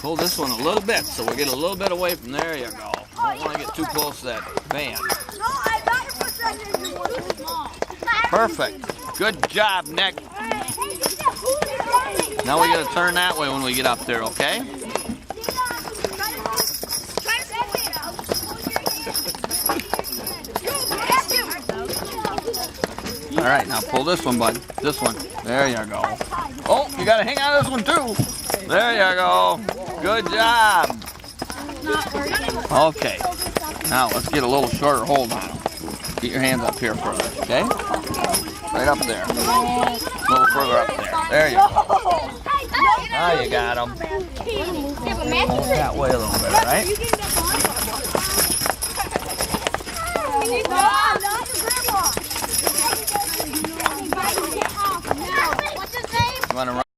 Pull this one a little bit so we get a little bit away from there. You go. Don't want to get too close to that van. Perfect. Good job, Nick. Now we got to turn that way when we get up there, okay? All right, now pull this one, bud. This one. There you go. Oh, you got to hang on to this one, too. There you go. Good job. Okay. Now let's get a little shorter hold on them. Get your hands up here further, okay? Right up there. A little further up there. There you go. Now you got them. Hold that way a little bit, right? You want to run?